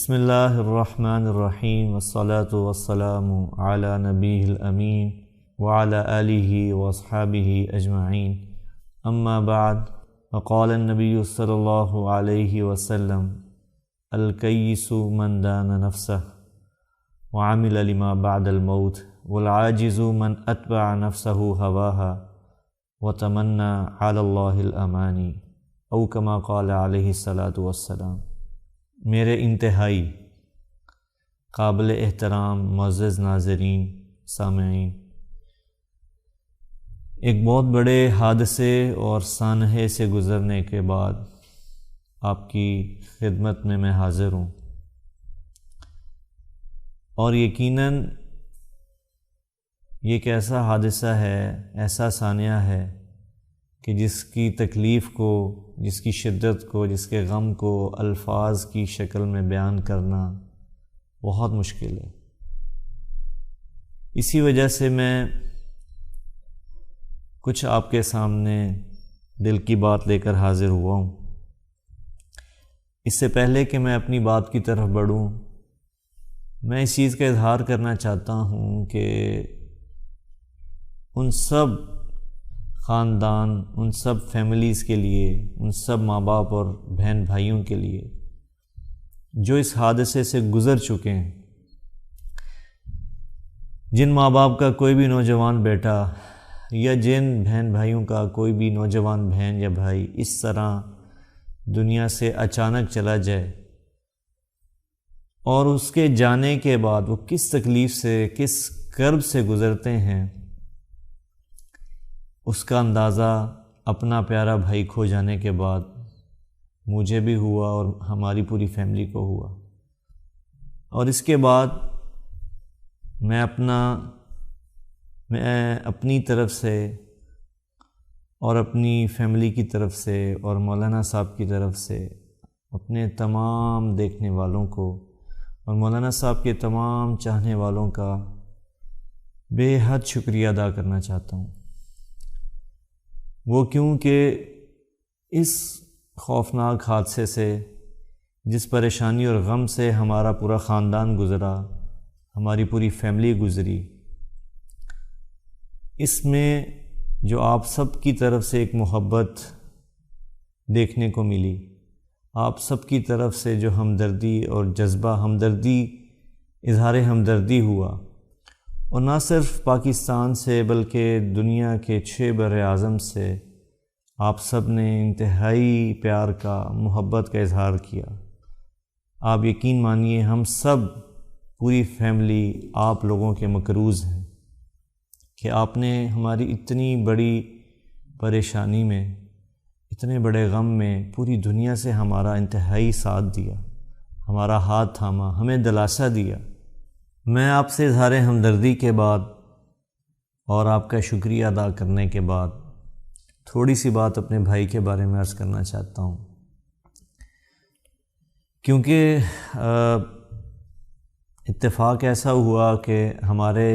بسم اللہ الرحمن الرحیم والصلاة والسلام علی نبیہ الامین وعلی آلہ واصحابہ اجمعین اما بعد فقال النبی صلی اللہ علیہ وسلم الکیس من دان نفسہ وعمل لما بعد الموت والعاجز من اتبع نفسہ ہواہا وتمنى علی اللہ الامانی او کما قال علیہ الصلاۃ والسلام۔ میرے انتہائی قابل احترام معزز ناظرین سامعین، ایک بہت بڑے حادثے اور سانحے سے گزرنے کے بعد آپ کی خدمت میں حاضر ہوں، اور یقیناً یہ ایک ایسا حادثہ ہے، ایسا سانحہ ہے کہ جس کی تکلیف کو، جس کی شدت کو، جس کے غم کو الفاظ کی شکل میں بیان کرنا بہت مشکل ہے۔ اسی وجہ سے میں کچھ آپ کے سامنے دل کی بات لے کر حاضر ہوا ہوں۔ اس سے پہلے کہ میں اپنی بات کی طرف بڑھوں، میں اس چیز کا اظہار کرنا چاہتا ہوں کہ ان سب خاندان، ان سب فیملیز کے لیے، ان سب ماں باپ اور بہن بھائیوں کے لیے جو اس حادثے سے گزر چکے ہیں، جن ماں باپ کا کوئی بھی نوجوان بیٹا یا جن بہن بھائیوں کا کوئی بھی نوجوان بہن یا بھائی اس طرح دنیا سے اچانک چلا جائے، اور اس کے جانے کے بعد وہ کس تکلیف سے، کس کرب سے گزرتے ہیں، اس کا اندازہ اپنا پیارا بھائی کھو جانے کے بعد مجھے بھی ہوا اور ہماری پوری فیملی کو ہوا۔ اور اس کے بعد میں اپنی طرف سے اور اپنی فیملی کی طرف سے اور مولانا صاحب کی طرف سے اپنے تمام دیکھنے والوں کو اور مولانا صاحب کے تمام چاہنے والوں کا بے حد شکریہ ادا کرنا چاہتا ہوں۔ وہ کیونکہ اس خوفناک حادثے سے، جس پریشانی اور غم سے ہمارا پورا خاندان گزرا، ہماری پوری فیملی گزری، اس میں جو آپ سب کی طرف سے ایک محبت دیکھنے کو ملی، آپ سب کی طرف سے جو ہمدردی اور جذبہ ہمدردی، اظہار ہمدردی ہوا، اور نہ صرف پاکستان سے بلکہ دنیا کے 6 براعظم سے آپ سب نے انتہائی پیار کا، محبت کا اظہار کیا۔ آپ یقین مانیے ہم سب پوری فیملی آپ لوگوں کے مقروض ہیں کہ آپ نے ہماری اتنی بڑی پریشانی میں، اتنے بڑے غم میں پوری دنیا سے ہمارا انتہائی ساتھ دیا، ہمارا ہاتھ تھاما، ہمیں دلاسا دیا۔ میں آپ سے اظہار ہمدردی کے بعد اور آپ کا شکریہ ادا کرنے کے بعد تھوڑی سی بات اپنے بھائی کے بارے میں عرض کرنا چاہتا ہوں، کیونکہ اتفاق ایسا ہوا کہ ہمارے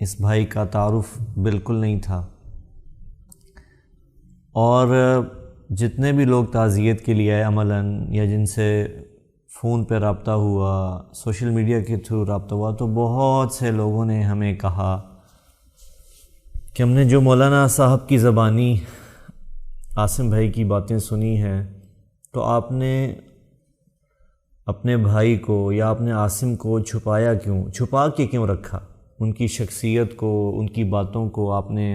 اس بھائی کا تعارف بالکل نہیں تھا، اور جتنے بھی لوگ تعزیت کے لیے آئے عملاً، یا جن سے فون پہ رابطہ ہوا، سوشل میڈیا کے تھرو رابطہ ہوا، تو بہت سے لوگوں نے ہمیں کہا کہ ہم نے جو مولانا صاحب کی زبانی عاصم بھائی کی باتیں سنی ہیں، تو آپ نے اپنے بھائی کو یا آپ نے عاصم کو چھپایا کیوں، چھپا کے کیوں رکھا؟ ان کی شخصیت کو، ان کی باتوں کو آپ نے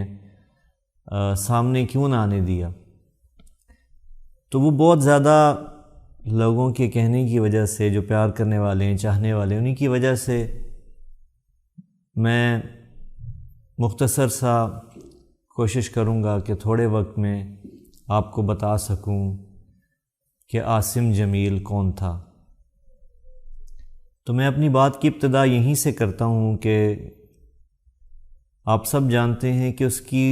سامنے کیوں نہ آنے دیا؟ تو وہ بہت زیادہ لوگوں کے کہنے کی وجہ سے، جو پیار کرنے والے ہیں، چاہنے والے ہیں، انہی کی وجہ سے میں مختصر سا کوشش کروں گا کہ تھوڑے وقت میں آپ کو بتا سکوں کہ عاصم جمیل کون تھا۔ تو میں اپنی بات کی ابتدا یہیں سے کرتا ہوں کہ آپ سب جانتے ہیں کہ اس کی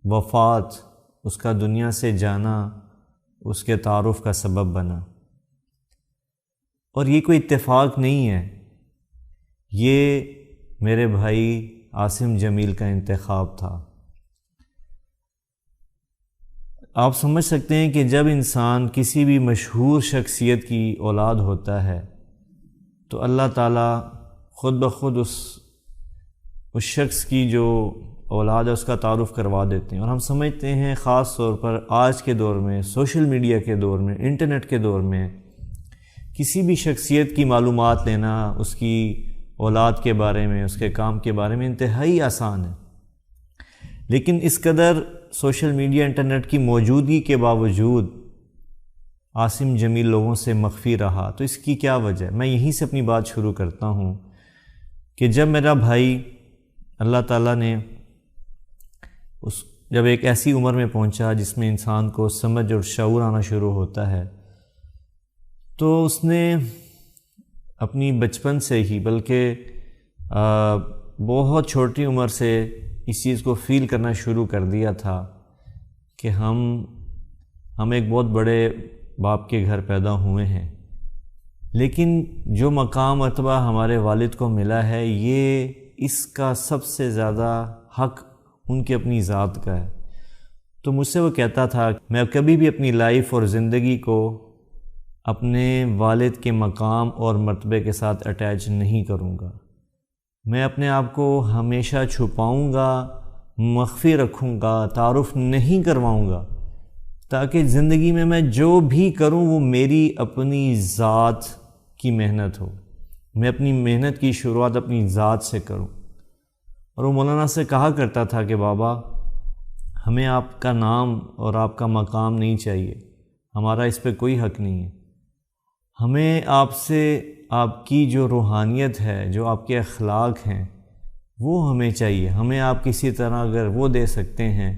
وفات، اس کا دنیا سے جانا اس کے تعارف کا سبب بنا، اور یہ کوئی اتفاق نہیں ہے، یہ میرے بھائی عاصم جمیل کا انتخاب تھا۔ آپ سمجھ سکتے ہیں کہ جب انسان کسی بھی مشہور شخصیت کی اولاد ہوتا ہے تو اللہ تعالیٰ خود بخود اس شخص کی جو اولاد ہے اس کا تعارف کروا دیتے ہیں. اور ہم سمجھتے ہیں خاص طور پر آج کے دور میں، سوشل میڈیا کے دور میں، انٹرنیٹ کے دور میں، کسی بھی شخصیت کی معلومات لینا، اس کی اولاد کے بارے میں، اس کے کام کے بارے میں انتہائی آسان ہے. لیکن اس قدر سوشل میڈیا انٹرنیٹ کی موجودگی کے باوجود عاصم جمیل لوگوں سے مخفی رہا. تو اس کی کیا وجہ ہے؟ میں یہیں سے اپنی بات شروع کرتا ہوں کہ جب میرا بھائی اللہ تعالیٰ نے جب ایک ایسی عمر میں پہنچا جس میں انسان کو سمجھ اور شعور آنا شروع ہوتا ہے، تو اس نے اپنی بچپن سے ہی، بلکہ بہت چھوٹی عمر سے اس چیز کو فیل کرنا شروع کر دیا تھا کہ ہم ایک بہت بڑے باپ کے گھر پیدا ہوئے ہیں، لیکن جو مقام مرتبہ ہمارے والد کو ملا ہے، یہ اس کا سب سے زیادہ حق ان کی اپنی ذات کا ہے. تو مجھ سے وہ کہتا تھا میں کبھی بھی اپنی لائف اور زندگی کو اپنے والد کے مقام اور مرتبے کے ساتھ اٹیچ نہیں کروں گا. میں اپنے آپ کو ہمیشہ چھپاؤں گا، مخفی رکھوں گا، تعارف نہیں کرواؤں گا، تاکہ زندگی میں جو بھی کروں وہ میری اپنی ذات کی محنت ہو. میں اپنی محنت کی شروعات اپنی ذات سے کروں. اور وہ مولانا سے کہا کرتا تھا کہ بابا، ہمیں آپ کا نام اور آپ کا مقام نہیں چاہیے، ہمارا اس پہ کوئی حق نہیں ہے. ہمیں آپ سے آپ کی جو روحانیت ہے، جو آپ کے اخلاق ہیں، وہ ہمیں چاہیے. ہمیں آپ کسی طرح اگر وہ دے سکتے ہیں،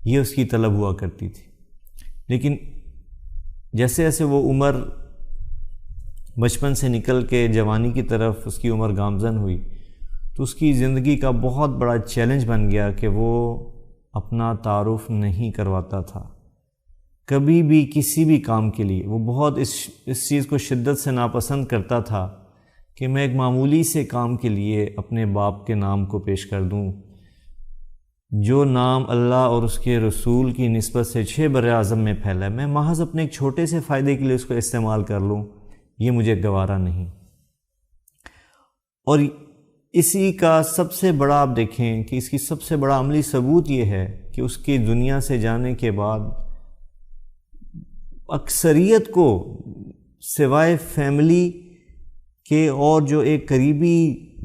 یہ اس کی طلب ہوا کرتی تھی. لیکن جیسے جیسے وہ عمر بچپن سے نکل کے جوانی کی طرف اس کی عمر گامزن ہوئی، تو اس کی زندگی کا بہت بڑا چیلنج بن گیا کہ وہ اپنا تعارف نہیں کرواتا تھا کبھی بھی کسی بھی کام کے لیے. وہ بہت اس چیز کو شدت سے ناپسند کرتا تھا کہ میں ایک معمولی سے کام کے لیے اپنے باپ کے نام کو پیش کر دوں. جو نام اللہ اور اس کے رسول کی نسبت سے 6 براعظم میں پھیلا ہے، میں محض اپنے ایک چھوٹے سے فائدے کے لیے اس کو استعمال کر لوں، یہ مجھے گوارا نہیں. اور اسی کا سب سے بڑا آپ دیکھیں کہ اس کی سب سے بڑا عملی ثبوت یہ ہے کہ اس کی دنیا سے جانے کے بعد اکثریت کو سوائے فیملی کے اور جو ایک قریبی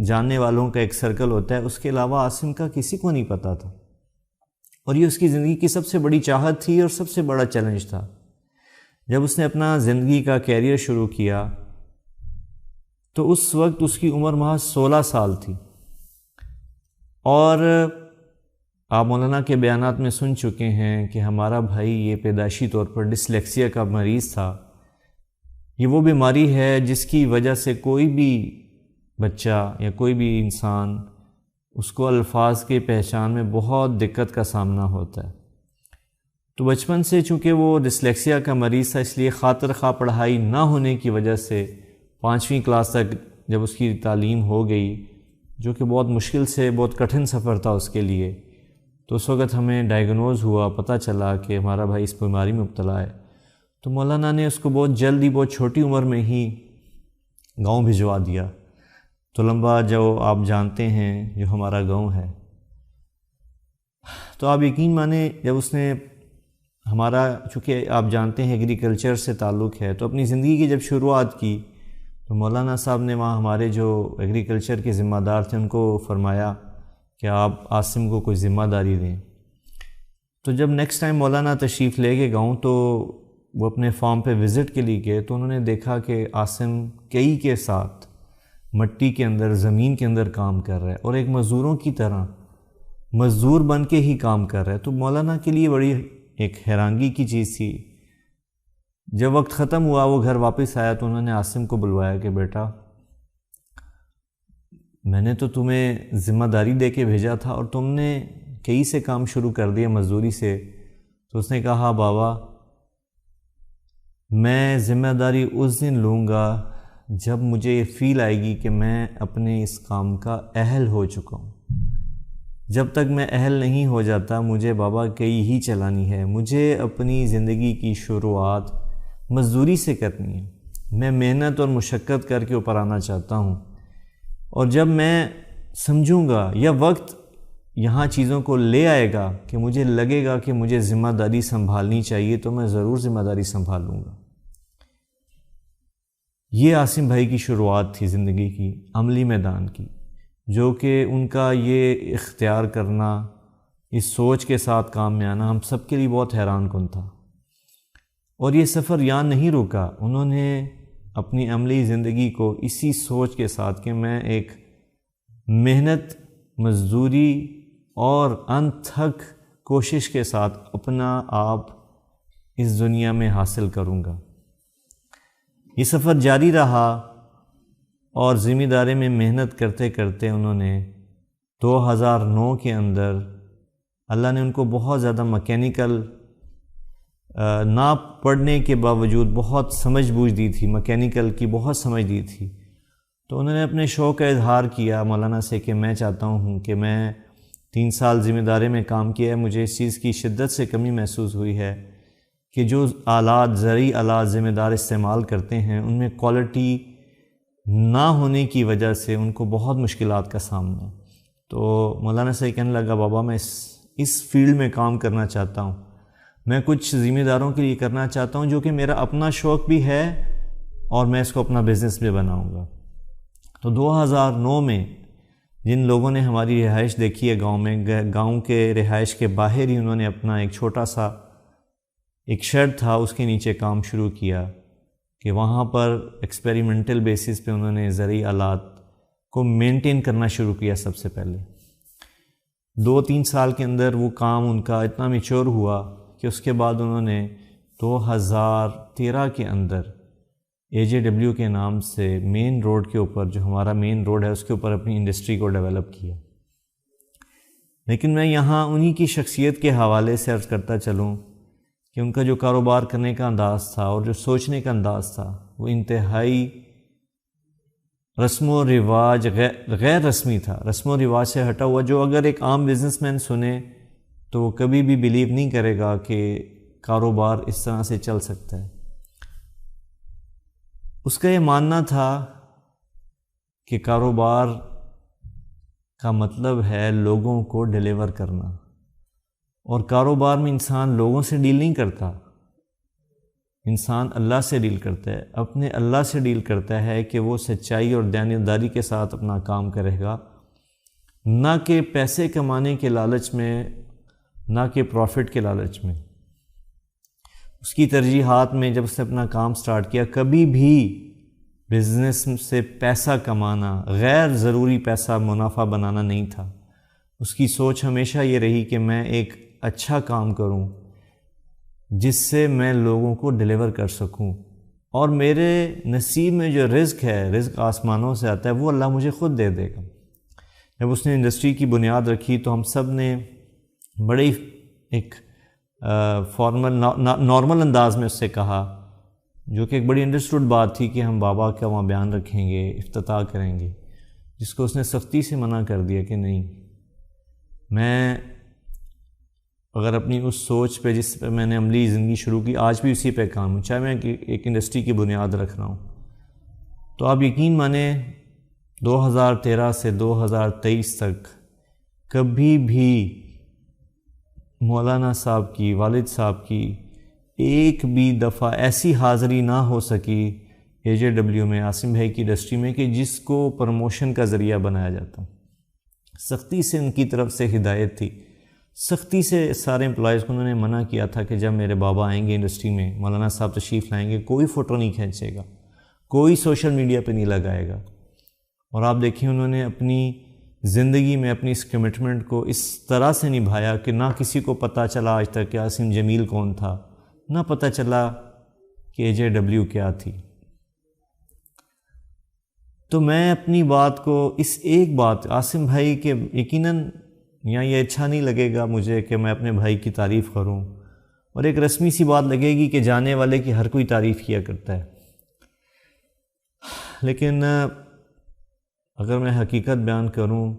جاننے والوں کا ایک سرکل ہوتا ہے، اس کے علاوہ عاصم کا کسی کو نہیں پتہ تھا. اور یہ اس کی زندگی کی سب سے بڑی چاہت تھی اور سب سے بڑا چیلنج تھا. جب اس نے اپنا زندگی کا کیریئر شروع کیا تو اس وقت اس کی عمر محض 16 سال تھی. اور آپ مولانا کے بیانات میں سن چکے ہیں کہ ہمارا بھائی یہ پیدائشی طور پر ڈسلیکسیا کا مریض تھا. یہ وہ بیماری ہے جس کی وجہ سے کوئی بھی بچہ یا کوئی بھی انسان اس کو الفاظ کی پہچان میں بہت دقت کا سامنا ہوتا ہے. تو بچپن سے چونکہ وہ ڈسلیکسیا کا مریض تھا، اس لیے خاطر خواہ پڑھائی نہ ہونے کی وجہ سے 5ویں کلاس تک جب اس کی تعلیم ہو گئی، جو کہ بہت مشکل سے بہت کٹھن سفر تھا اس کے لیے، تو اس وقت ہمیں ڈائیگنوز ہوا، پتہ چلا کہ ہمارا بھائی اس بیماری میں مبتلا ہے. تو مولانا نے اس کو بہت جلدی، بہت چھوٹی عمر میں ہی گاؤں بھجوا دیا. تو لمبا جو آپ جانتے ہیں جو ہمارا گاؤں ہے، تو آپ یقین مانیں جب اس نے ہمارا، چونکہ آپ جانتے ہیں ایگریکلچر سے تعلق ہے، تو اپنی زندگی کی جب شروعات کی تو مولانا صاحب نے وہاں ہمارے جو ایگریکلچر کے ذمہ دار تھے ان کو فرمایا کہ آپ عاصم کو کوئی ذمہ داری دیں. تو جب نیکسٹ ٹائم مولانا تشریف لے کے گاؤں تو وہ اپنے فارم پہ وزٹ کے لیے گئے، تو انہوں نے دیکھا کہ عاصم کئی کے ساتھ مٹی کے اندر، زمین کے اندر کام کر رہا ہے اور ایک مزدوروں کی طرح مزدور بن کے ہی کام کر رہا ہے. تو مولانا کے لیے بڑی ایک حیرانگی کی چیز تھی. جب وقت ختم ہوا، وہ گھر واپس آیا تو انہوں نے عاصم کو بلوایا کہ بیٹا، میں نے تو تمہیں ذمہ داری دے کے بھیجا تھا اور تم نے کئی سے کام شروع کر دیا مزدوری سے. تو اس نے کہا ہاں بابا، میں ذمہ داری اس دن لوں گا جب مجھے یہ فیل آئے گی کہ میں اپنے اس کام کا اہل ہو چکا ہوں. جب تک میں اہل نہیں ہو جاتا مجھے بابا کی ہی چلانی ہے، مجھے اپنی زندگی کی شروعات مزدوری سے کرنی ہے، میں محنت اور مشقت کر کے اوپر آنا چاہتا ہوں، اور جب میں سمجھوں گا یا وقت یہاں چیزوں کو لے آئے گا کہ مجھے لگے گا کہ مجھے ذمہ داری سنبھالنی چاہیے تو میں ضرور ذمہ داری سنبھال لوں گا۔ یہ عاصم بھائی کی شروعات تھی زندگی کی عملی میدان کی، جو کہ ان کا یہ اختیار کرنا، اس سوچ کے ساتھ کام میں آنا ہم سب کے لیے بہت حیران کن تھا۔ اور یہ سفر یہاں نہیں رکا، انہوں نے اپنی عملی زندگی کو اسی سوچ کے ساتھ کہ میں ایک محنت، مزدوری اور انتھک کوشش کے ساتھ اپنا آپ اس دنیا میں حاصل کروں گا۔ یہ سفر جاری رہا اور ذمہ داری میں محنت کرتے کرتے انہوں نے 2009 کے اندر اللہ نے ان کو بہت زیادہ مکینیکل نہ پڑھنے کے باوجود بہت سمجھ بوجھ دی تھی، مکینیکل کی بہت سمجھ دی تھی، تو انہوں نے اپنے شوق کا اظہار کیا مولانا سے کہ میں چاہتا ہوں کہ میں 3 سال ذمہ داری میں کام کیا ہے، مجھے اس چیز کی شدت سے کمی محسوس ہوئی ہے کہ جو آلات، زرعی آلات ذمہ دار استعمال کرتے ہیں ان میں کوالٹی نہ ہونے کی وجہ سے ان کو بہت مشکلات کا سامنا ہے۔ تو مولانا سے کہنے لگا بابا میں اس فیلڈ میں کام کرنا چاہتا ہوں، میں کچھ ذمہ داروں کے لیے کرنا چاہتا ہوں جو کہ میرا اپنا شوق بھی ہے اور میں اس کو اپنا بزنس بھی بناؤں گا۔ تو 2009 میں جن لوگوں نے ہماری رہائش دیکھی ہے گاؤں میں، گاؤں کے رہائش کے باہر ہی انہوں نے اپنا ایک چھوٹا سا ایک شیڈ تھا، اس کے نیچے کام شروع کیا کہ وہاں پر ایکسپیریمنٹل بیسس پہ انہوں نے زرعی آلات کو مینٹین کرنا شروع کیا۔ سب سے پہلے 2-3 سال کے اندر وہ کام ان کا اتنا میچور ہوا کہ اس کے بعد انہوں نے 2013 کے اندر AJW کے نام سے مین روڈ کے اوپر، جو ہمارا مین روڈ ہے اس کے اوپر اپنی انڈسٹری کو ڈیولپ کیا۔ لیکن میں یہاں انہی کی شخصیت کے حوالے سے عرض کرتا چلوں کہ ان کا جو کاروبار کرنے کا انداز تھا اور جو سوچنے کا انداز تھا وہ انتہائی رسم و رواج غیر رسمی تھا، رسم و رواج سے ہٹا ہوا، جو اگر ایک عام بزنس مین سنے تو وہ کبھی بھی بلیو نہیں کرے گا کہ کاروبار اس طرح سے چل سکتا ہے۔ اس کا یہ ماننا تھا کہ کاروبار کا مطلب ہے لوگوں کو ڈیلیور کرنا، اور کاروبار میں انسان لوگوں سے ڈیل نہیں کرتا، انسان اللہ سے ڈیل کرتا ہے، اپنے اللہ سے ڈیل کرتا ہے کہ وہ سچائی اور دیانتداری کے ساتھ اپنا کام کرے گا، نہ کہ پیسے کمانے کے لالچ میں، نہ کہ پروفٹ کے لالچ میں۔ اس کی ترجیحات میں جب اس نے اپنا کام سٹارٹ کیا، کبھی بھی بزنس سے پیسہ کمانا، غیر ضروری پیسہ منافع بنانا نہیں تھا۔ اس کی سوچ ہمیشہ یہ رہی کہ میں ایک اچھا کام کروں جس سے میں لوگوں کو ڈیلیور کر سکوں، اور میرے نصیب میں جو رزق ہے، رزق آسمانوں سے آتا ہے، وہ اللہ مجھے خود دے دے گا۔ جب اس نے انڈسٹری کی بنیاد رکھی تو ہم سب نے بڑی ایک نارمل انداز میں اس سے کہا، جو کہ ایک بڑی انڈرسٹوڈ بات تھی کہ ہم بابا کا وہاں بیان رکھیں گے، افتتاح کریں گے، جس کو اس نے سختی سے منع کر دیا کہ نہیں، میں اگر اپنی اس سوچ پہ جس پہ میں نے عملی زندگی شروع کی، آج بھی اسی پہ کام ہوں، چاہے میں ایک انڈسٹری کی بنیاد رکھ رہا ہوں۔ تو آپ یقین مانیں 2013 سے 2023 تک کبھی بھی مولانا صاحب کی، والد صاحب کی ایک بھی دفعہ ایسی حاضری نہ ہو سکی AJW میں، عاصم بھائی کی انڈسٹری میں، کہ جس کو پروموشن کا ذریعہ بنایا جاتا۔ سختی سے ان کی طرف سے ہدایت تھی، سختی سے سارے امپلائیز کو انہوں نے منع کیا تھا کہ جب میرے بابا آئیں گے انڈسٹری میں، مولانا صاحب تشریف لائیں گے، کوئی فوٹو نہیں کھینچے گا، کوئی سوشل میڈیا پہ نہیں لگائے گا۔ اور آپ دیکھیں انہوں نے اپنی زندگی میں اپنی اس کمٹمنٹ کو اس طرح سے نبھایا کہ نہ کسی کو پتہ چلا آج تک کہ عاصم جمیل کون تھا، نہ پتہ چلا کہ AJW کیا تھی۔ تو میں اپنی بات کو اس ایک بات عاصم بھائی کے، یقیناً یہاں یہ اچھا نہیں لگے گا مجھے کہ میں اپنے بھائی کی تعریف کروں، اور ایک رسمی سی بات لگے گی کہ جانے والے کی ہر کوئی تعریف کیا کرتا ہے، لیکن اگر میں حقیقت بیان کروں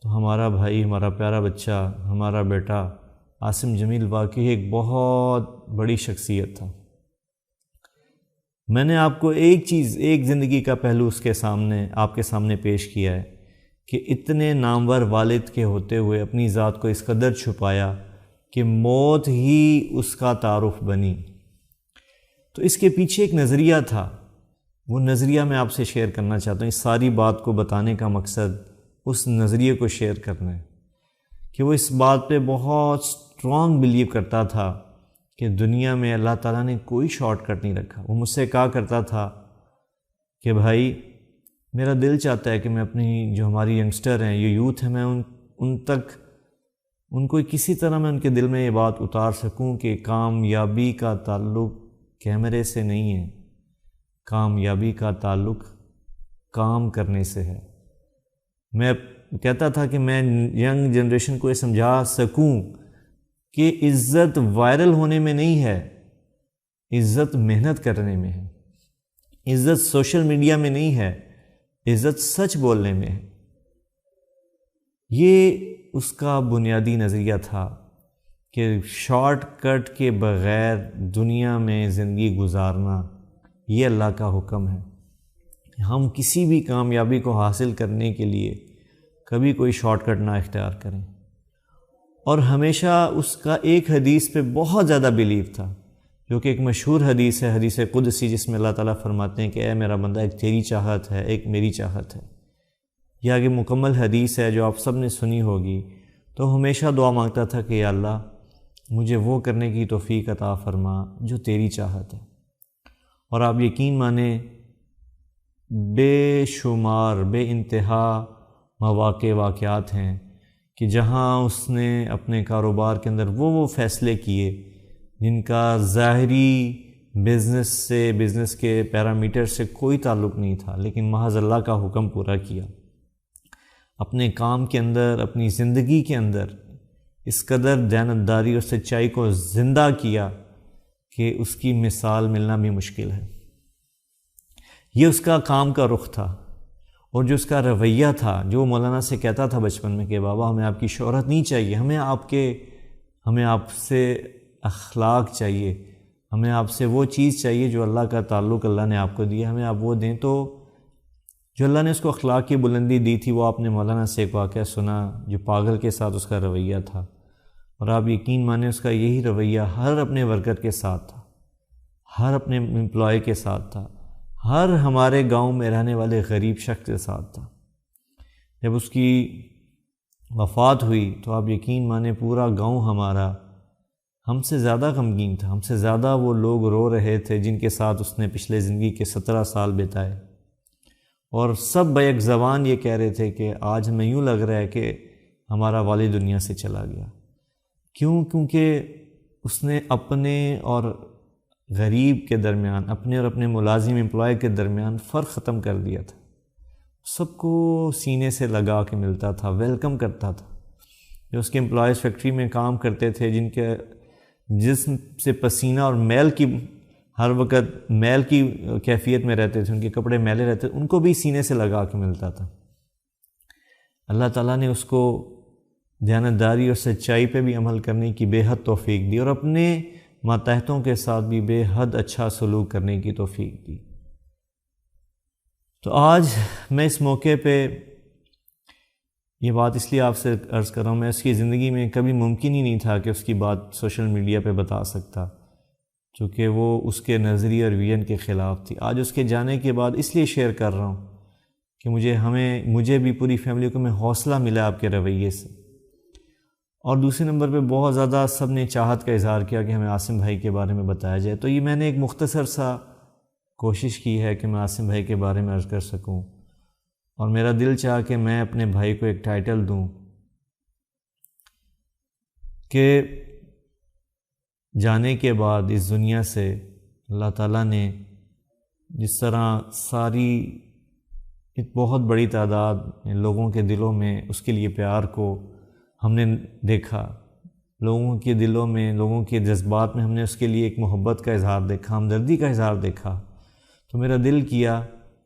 تو ہمارا بھائی، ہمارا پیارا بچہ، ہمارا بیٹا عاصم جمیل واقعی ایک بہت بڑی شخصیت تھا۔ میں نے آپ کو ایک زندگی کا پہلو آپ کے سامنے پیش کیا ہے کہ اتنے نامور والد کے ہوتے ہوئے اپنی ذات کو اس قدر چھپایا کہ موت ہی اس کا تعارف بنی۔ تو اس کے پیچھے ایک نظریہ تھا، وہ نظریہ میں آپ سے شیئر کرنا چاہتا ہوں۔ اس ساری بات کو بتانے کا مقصد اس نظریے کو شیئر کرنا ہے کہ وہ اس بات پہ بہت اسٹرانگ بلیو کرتا تھا کہ دنیا میں اللہ تعالیٰ نے کوئی شارٹ کٹ نہیں رکھا۔ وہ مجھ سے کہا کرتا تھا کہ بھائی میرا دل چاہتا ہے کہ میں اپنی جو ہماری ینگسٹر ہیں، یہ یوتھ ہیں، میں ان کو کسی طرح میں ان کے دل میں یہ بات اتار سکوں کہ کامیابی کا تعلق کیمرے سے نہیں ہے، کامیابی کا تعلق کام کرنے سے ہے۔ میں کہتا تھا کہ میں ینگ جنریشن کو یہ سمجھا سکوں کہ عزت وائرل ہونے میں نہیں ہے، عزت محنت کرنے میں ہے، عزت سوشل میڈیا میں نہیں ہے، عزت سچ بولنے میں ہے۔ یہ اس کا بنیادی نظریہ تھا کہ شارٹ کٹ کے بغیر دنیا میں زندگی گزارنا یہ اللہ کا حکم ہے۔ ہم کسی بھی کامیابی کو حاصل کرنے کے لیے کبھی کوئی شارٹ کٹ نہ اختیار کریں۔ اور ہمیشہ اس کا ایک حدیث پہ بہت زیادہ بیلیو تھا، جو کہ ایک مشہور حدیث ہے، حدیث قدسی، جس میں اللہ تعالیٰ فرماتے ہیں کہ اے میرا بندہ، ایک تیری چاہت ہے، ایک میری چاہت ہے۔ یہ آگے مکمل حدیث ہے جو آپ سب نے سنی ہوگی۔ تو ہمیشہ دعا مانگتا تھا کہ یا اللہ مجھے وہ کرنے کی توفیق عطا فرما جو تیری چاہت ہے۔ اور آپ یقین مانیں بے شمار بے انتہا واقعات ہیں کہ جہاں اس نے اپنے کاروبار کے اندر وہ فیصلے کیے جن کا ظاہری بزنس کے پیرامیٹر سے کوئی تعلق نہیں تھا، لیکن محض اللہ کا حکم پورا کیا۔ اپنے کام کے اندر، اپنی زندگی کے اندر اس قدر دیانتداری اور سچائی کو زندہ کیا کہ اس کی مثال ملنا بھی مشکل ہے۔ یہ اس کا کام کا رخ تھا، اور جو اس کا رویہ تھا، جو مولانا سے کہتا تھا بچپن میں کہ بابا ہمیں آپ کی شہرت نہیں چاہیے، ہمیں آپ سے اخلاق چاہیے، ہمیں آپ سے وہ چیز چاہیے جو اللہ کا تعلق اللہ نے آپ کو دیا، ہمیں آپ وہ دیں۔ تو جو اللہ نے اس کو اخلاق کی بلندی دی تھی، وہ آپ نے مولانا سے ایک واقعہ سنا جو پاگل کے ساتھ اس کا رویہ تھا، اور آپ یقین مانیں اس کا یہی رویہ ہر اپنے ورکر کے ساتھ تھا، ہر اپنے امپلائی کے ساتھ تھا، ہر ہمارے گاؤں میں رہنے والے غریب شخص کے ساتھ تھا۔ جب اس کی وفات ہوئی تو آپ یقین مانیں پورا گاؤں ہمارا ہم سے زیادہ غمگین تھا، ہم سے زیادہ وہ لوگ رو رہے تھے جن کے ساتھ اس نے پچھلے زندگی کے 17 سال بتائے، اور سب بیک زبان یہ کہہ رہے تھے کہ آج ہمیں یوں لگ رہا ہے کہ ہمارا والد دنیا سے چلا گیا۔ کیونکہ اس نے اپنے اور غریب کے درمیان، اپنے اور اپنے ملازم امپلائی کے درمیان فرق ختم کر دیا تھا، سب کو سینے سے لگا کے ملتا تھا، ویلکم کرتا تھا۔ جو اس کے امپلائیز فیکٹری میں کام کرتے تھے، جن کے جسم سے پسینہ اور میل کی ہر وقت میل کی کیفیت میں رہتے تھے، ان کے کپڑے میلے رہتے تھے، ان کو بھی سینے سے لگا کے ملتا تھا۔ اللہ تعالیٰ نے اس کو دیانتداری اور سچائی پہ بھی عمل کرنے کی بے حد توفیق دی، اور اپنے ماتحتوں کے ساتھ بھی بے حد اچھا سلوک کرنے کی توفیق دی۔ تو آج میں اس موقع پہ یہ بات اس لیے آپ سے عرض کر رہا ہوں، میں اس کی زندگی میں کبھی ممکن ہی نہیں تھا کہ اس کی بات سوشل میڈیا پہ بتا سکتا، چونکہ وہ اس کے نظریے اور ویژن کے خلاف تھی۔ آج اس کے جانے کے بعد اس لیے شیئر کر رہا ہوں کہ مجھے بھی پوری فیملی کو میں حوصلہ ملا آپ کے رویے سے، اور دوسرے نمبر پہ بہت زیادہ سب نے چاہت کا اظہار کیا کہ ہمیں عاصم بھائی کے بارے میں بتایا جائے۔ تو یہ میں نے ایک مختصر سا کوشش کی ہے کہ میں عاصم بھائی کے بارے میں عرض کر سکوں، اور میرا دل چاہا کہ میں اپنے بھائی کو ایک ٹائٹل دوں کہ جانے کے بعد اس دنیا سے اللہ تعالیٰ نے جس طرح ساری ایک بہت بڑی تعداد لوگوں کے دلوں میں اس کے لیے پیار کو ہم نے دیکھا، لوگوں کے دلوں میں، لوگوں کے جذبات میں ہم نے اس کے لیے ایک محبت کا اظہار دیکھا، ہمدردی کا اظہار دیکھا، تو میرا دل کیا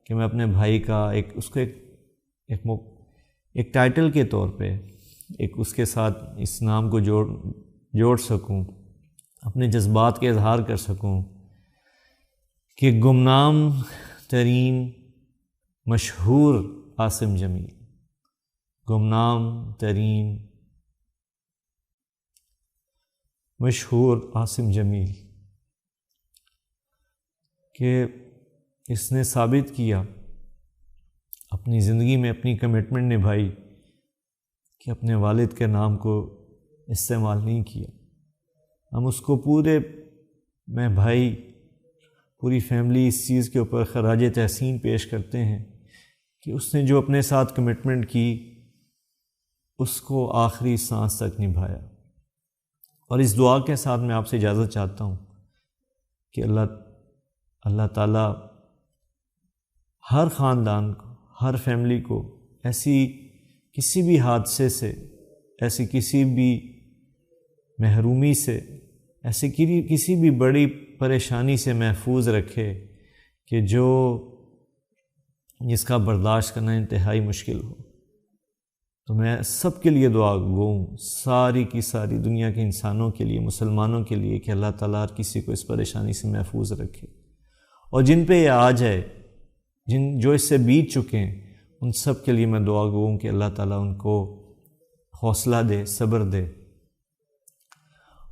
کہ میں اپنے بھائی کا ایک ٹائٹل کے طور پہ ایک اس کے ساتھ اس نام کو جوڑ سکوں، اپنے جذبات کے اظہار کر سکوں کہ گمنام ترین مشہور عاصم جمیل، گمنام ترین مشہور عاصم جمیل، کہ اس نے ثابت کیا اپنی زندگی میں، اپنی کمٹمنٹ نبھائی کہ اپنے والد کے نام کو استعمال نہیں کیا۔ ہم اس کو میں بھائی پوری فیملی اس چیز کے اوپر خراج تحسین پیش کرتے ہیں کہ اس نے جو اپنے ساتھ کمٹمنٹ کی اس کو آخری سانس تک نبھایا۔ اور اس دعا کے ساتھ میں آپ سے اجازت چاہتا ہوں کہ اللہ تعالیٰ ہر خاندان کو، ہر فیملی کو ایسی کسی بھی حادثے سے، ایسی کسی بھی محرومی سے، ایسی کسی بھی بڑی پریشانی سے محفوظ رکھے کہ جس کا برداشت کرنا انتہائی مشکل ہو۔ تو میں سب کے لیے دعا گو ہوں، ساری کی ساری دنیا کے انسانوں کے لیے، مسلمانوں کے لیے، کہ اللہ تعالیٰ ہر کسی کو اس پریشانی سے محفوظ رکھے، اور جن پہ یہ آ جائے، جو اس سے بیت چکے ہیں، ان سب کے لیے میں دعا گو ہوں کہ اللہ تعالیٰ ان کو حوصلہ دے، صبر دے۔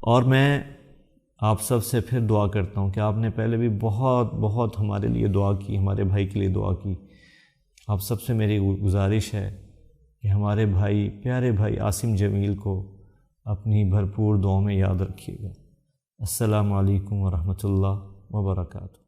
اور میں آپ سب سے پھر دعا کرتا ہوں کہ آپ نے پہلے بھی بہت بہت ہمارے لیے دعا کی، ہمارے بھائی کے لیے دعا کی۔ آپ سب سے میری گزارش ہے کہ ہمارے بھائی، پیارے بھائی عاصم جمیل کو اپنی بھرپور دعاؤں میں یاد رکھیے گا۔ السلام علیکم ورحمۃ اللہ وبرکاتہ۔